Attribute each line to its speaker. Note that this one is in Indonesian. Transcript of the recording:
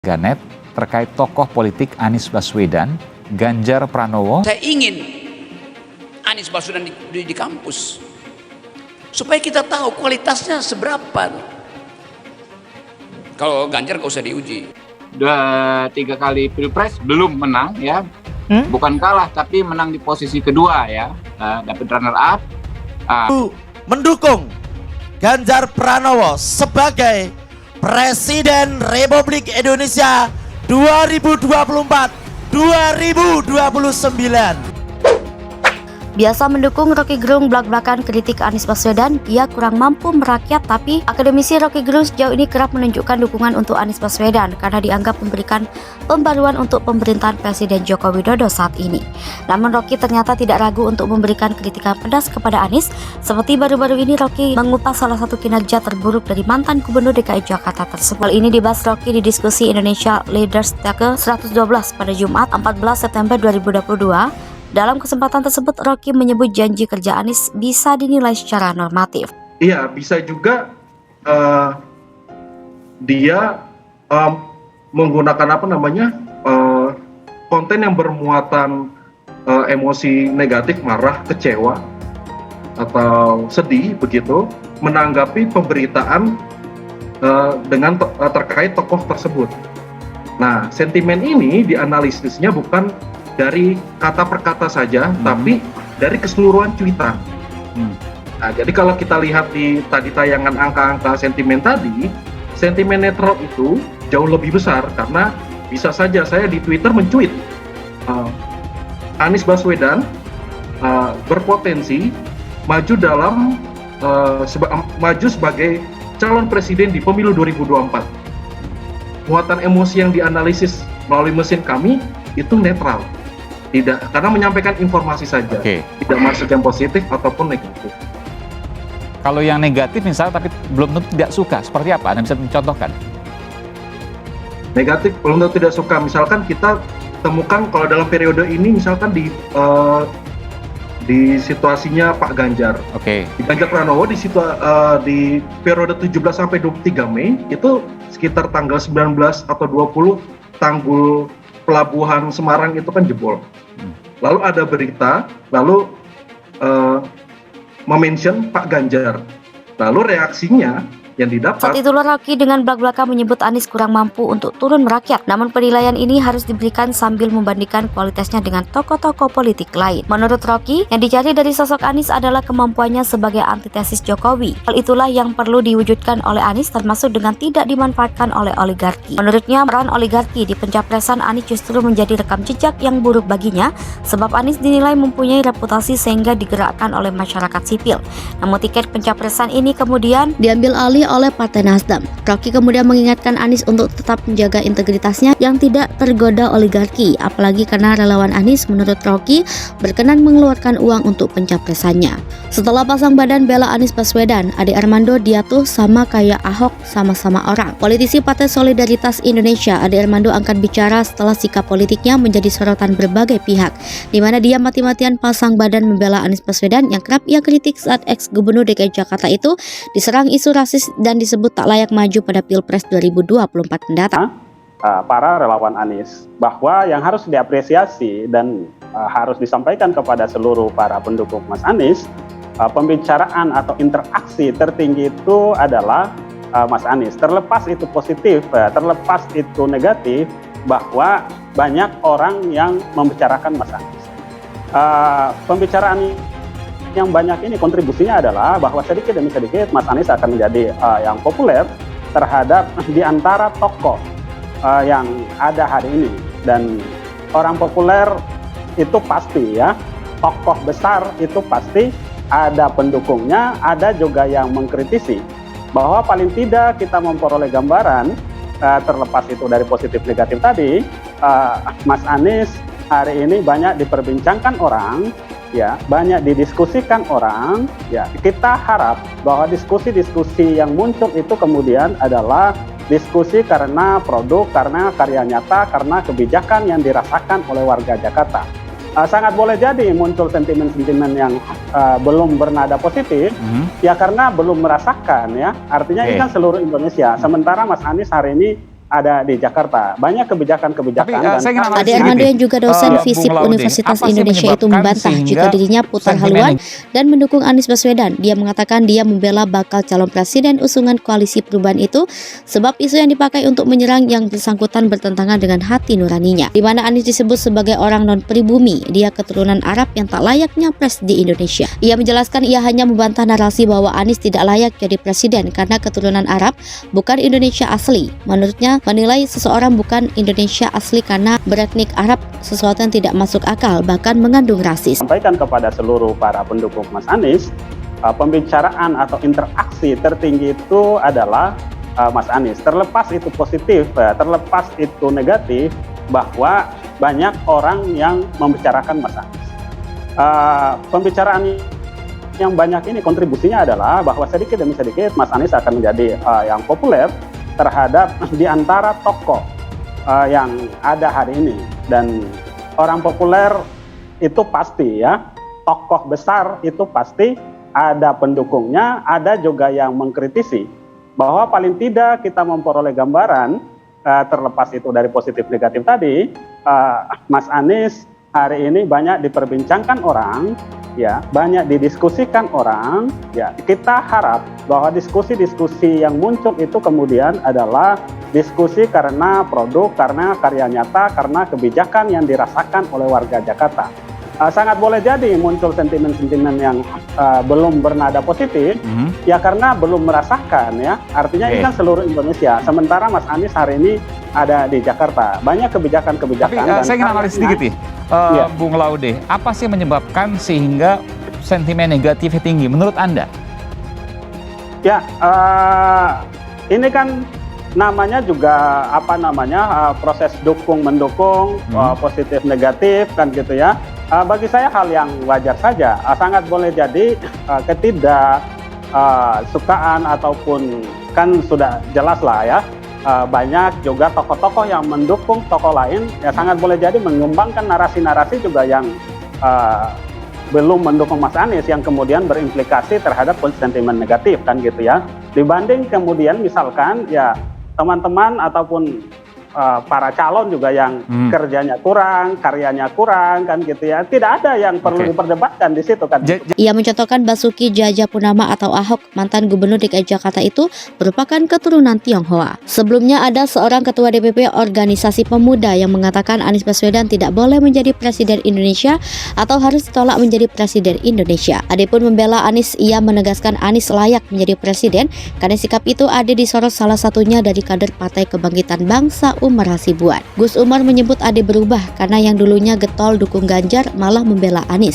Speaker 1: Ganet terkait tokoh politik Anies Baswedan, Ganjar Pranowo.
Speaker 2: Saya ingin Anies Baswedan di kampus supaya kita tahu kualitasnya seberapa. Kalau Ganjar gak usah diuji.
Speaker 3: 3 kali pilpres belum menang ya, bukan kalah tapi menang di posisi kedua ya, dapat runner up.
Speaker 4: Mendukung Ganjar Pranowo sebagai Presiden Republik Indonesia 2024-2029.
Speaker 5: Biasa mendukung Roky Gerung belak-belakan kritik Anies Baswedan, ia kurang mampu merakyat, tapi akademisi Roky Gerung sejauh ini kerap menunjukkan dukungan untuk Anies Baswedan karena dianggap memberikan pembaruan untuk pemerintahan Presiden Joko Widodo saat ini. Namun Roky ternyata tidak ragu untuk memberikan kritikan pedas kepada Anies, seperti baru-baru ini Roky mengupas salah satu kinerja terburuk dari mantan Gubernur DKI Jakarta tersebut. Hal ini dibahas Roky di diskusi Indonesia Leaders ke-112 pada Jumat 14 September 2022. Dalam kesempatan tersebut, Roky menyebut janji kerja Anies bisa dinilai secara normatif.
Speaker 6: Iya, bisa juga dia menggunakan konten yang bermuatan emosi negatif, marah, kecewa, atau sedih begitu, menanggapi pemberitaan dengan terkait tokoh tersebut. Nah, sentimen ini dianalisisnya bukan dari kata per kata saja, tapi dari keseluruhan cuitan. Nah, jadi kalau kita lihat di tadi tayangan angka-angka sentimen tadi, sentimen netral itu jauh lebih besar karena bisa saja saya di Twitter mencuit Anies Baswedan berpotensi maju maju sebagai calon presiden di pemilu 2024. Muatan emosi yang dianalisis melalui mesin kami itu netral. Tidak, karena menyampaikan informasi saja, tidak masuk yang positif ataupun negatif.
Speaker 1: Kalau yang negatif misalnya tapi belum tentu tidak suka, seperti apa? Anda bisa mencontohkan?
Speaker 6: Negatif belum tentu tidak suka, misalkan kita temukan kalau dalam periode ini misalkan di situasinya Pak Ganjar. Di Ganjar Pranowo di periode 17 sampai 23 Mei itu sekitar tanggal 19 atau 20 tanggul pelabuhan Semarang itu kan jebol. Lalu ada berita, lalu mention Pak Ganjar. Lalu reaksinya yang didapat.
Speaker 5: Saat itulah Roky dengan belak-belakan menyebut Anies kurang mampu untuk turun merakyat. Namun penilaian ini harus diberikan sambil membandingkan kualitasnya dengan tokoh-tokoh politik lain. Menurut Roky, yang dicari dari sosok Anies adalah kemampuannya sebagai antitesis Jokowi. Hal itulah yang perlu diwujudkan oleh Anies, termasuk dengan tidak dimanfaatkan oleh oligarki. Menurutnya, peran oligarki di pencapresan Anies justru menjadi rekam jejak yang buruk baginya, sebab Anies dinilai mempunyai reputasi sehingga digerakkan oleh masyarakat sipil. Namun tiket pencapresan ini kemudian diambil alih oleh Partai Nasdem. Roky kemudian mengingatkan Anies untuk tetap menjaga integritasnya yang tidak tergoda oligarki, apalagi karena relawan Anies menurut Roky berkenan mengeluarkan uang untuk pencapresannya. Setelah pasang badan bela Anies Baswedan, Ade Armando dia tuh sama kayak Ahok, sama-sama orang. Politisi Partai Solidaritas Indonesia, Ade Armando angkat bicara setelah sikap politiknya menjadi sorotan berbagai pihak, di mana dia mati-matian pasang badan membela Anies Baswedan yang kerap ia kritik saat ex-gubernur DKI Jakarta itu diserang isu rasis dan disebut tak layak maju pada Pilpres 2024 mendatang.
Speaker 7: Para relawan Anies, bahwa yang harus diapresiasi dan harus disampaikan kepada seluruh para pendukung Mas Anies, pembicaraan atau interaksi tertinggi itu adalah Mas Anies. Terlepas itu positif, terlepas itu negatif, bahwa banyak orang yang membicarakan Mas Anies. Pembicaraan yang banyak ini kontribusinya adalah bahwa sedikit demi sedikit Mas Anies akan menjadi yang populer terhadap di antara tokoh yang ada hari ini. Dan orang populer itu pasti ya, tokoh besar itu pasti ada pendukungnya, ada juga yang mengkritisi. Bahwa paling tidak kita memperoleh gambaran terlepas itu dari positif negatif tadi, Mas Anies hari ini banyak diperbincangkan orang, ya, banyak didiskusikan orang, ya. Kita harap bahwa diskusi-diskusi yang muncul itu kemudian adalah diskusi karena produk, karena karya nyata, karena kebijakan yang dirasakan oleh warga Jakarta. Sangat boleh jadi muncul sentimen-sentimen yang belum bernada positif, ya karena belum merasakan, ya. Artinya ini kan seluruh Indonesia. Sementara Mas Anies hari ini ada di Jakarta. Banyak kebijakan-kebijakan.
Speaker 1: Tapi, saya ingin analisis
Speaker 5: Ade Armando yang juga dosen
Speaker 1: Bung
Speaker 5: FISIP
Speaker 1: Laude,
Speaker 5: Universitas
Speaker 1: apa sih
Speaker 5: Indonesia itu
Speaker 1: menyebabkan
Speaker 5: membantah
Speaker 1: sehingga
Speaker 5: jika dirinya putar
Speaker 1: sentimen
Speaker 5: haluan dan mendukung Anies Baswedan. Dia mengatakan dia membela bakal calon presiden usungan koalisi perubahan itu sebab isu yang dipakai untuk menyerang yang bersangkutan bertentangan dengan hati nuraninya. Di mana Anies disebut sebagai orang non pribumi, dia keturunan Arab yang tak layak nyapres di Indonesia. Ia menjelaskan ia hanya membantah narasi bahwa Anies tidak layak jadi presiden karena keturunan Arab, bukan Indonesia asli. Menurutnya, menilai seseorang bukan Indonesia asli karena beretnik Arab sesuatu yang tidak masuk akal, bahkan mengandung rasis.
Speaker 7: Sampaikan kepada seluruh para pendukung Mas Anies, pembicaraan atau interaksi tertinggi itu adalah Mas Anies. Terlepas itu positif, terlepas itu negatif, bahwa banyak orang yang membicarakan Mas Anies. Pembicaraan yang banyak ini kontribusinya adalah bahwa sedikit demi sedikit Mas Anies akan menjadi yang populer terhadap di antara tokoh yang ada hari ini. Dan orang populer itu pasti ya, tokoh besar itu pasti ada pendukungnya, ada juga yang mengkritisi. Bahwa paling tidak kita memperoleh gambaran terlepas itu dari positif negatif tadi, Mas Anies hari ini banyak diperbincangkan orang, ya, banyak didiskusikan orang, ya. Kita harap bahwa diskusi-diskusi yang muncul itu kemudian adalah diskusi karena produk, karena karya nyata, karena kebijakan yang dirasakan oleh warga Jakarta. Sangat boleh jadi muncul sentimen-sentimen yang belum bernada positif, ya karena belum merasakan, ya. Artinya ini kan seluruh Indonesia. Sementara Mas Anies hari ini ada di Jakarta. Banyak kebijakan-kebijakan.
Speaker 1: Tapi saya ingin analisis sedikit nih, Bung Laude. Apa sih menyebabkan sehingga sentimen negatifnya tinggi menurut Anda?
Speaker 7: Ya, ini kan namanya juga proses dukung-mendukung, positif negatif kan gitu ya. Bagi saya hal yang wajar saja. Sangat boleh jadi ketidaksukaan ataupun kan sudah jelas lah ya. Banyak juga tokoh-tokoh yang mendukung tokoh lain, ya sangat boleh jadi mengembangkan narasi-narasi juga yang belum mendukung Mas Anies yang kemudian berimplikasi terhadap sentimen negatif kan gitu ya. Dibanding kemudian misalkan ya teman-teman ataupun para calon juga yang kerjanya kurang, karyanya kurang kan gitu ya. Tidak ada yang perlu diperdebatkan di situ kan.
Speaker 5: Ia mencontohkan Basuki Cahayapurnama atau Ahok, mantan gubernur DKI Jakarta itu merupakan keturunan Tionghoa. Sebelumnya ada seorang ketua DPP organisasi pemuda yang mengatakan Anies Baswedan tidak boleh menjadi presiden Indonesia atau harus ditolak menjadi presiden Indonesia. Ade pun membela Anies, ia menegaskan Anies layak menjadi presiden karena sikap itu ada disorot salah satunya dari kader Partai Kebangkitan Bangsa Umar Hasibuan. Gus Umar menyebut Ade berubah karena yang dulunya getol dukung Ganjar malah membela Anies.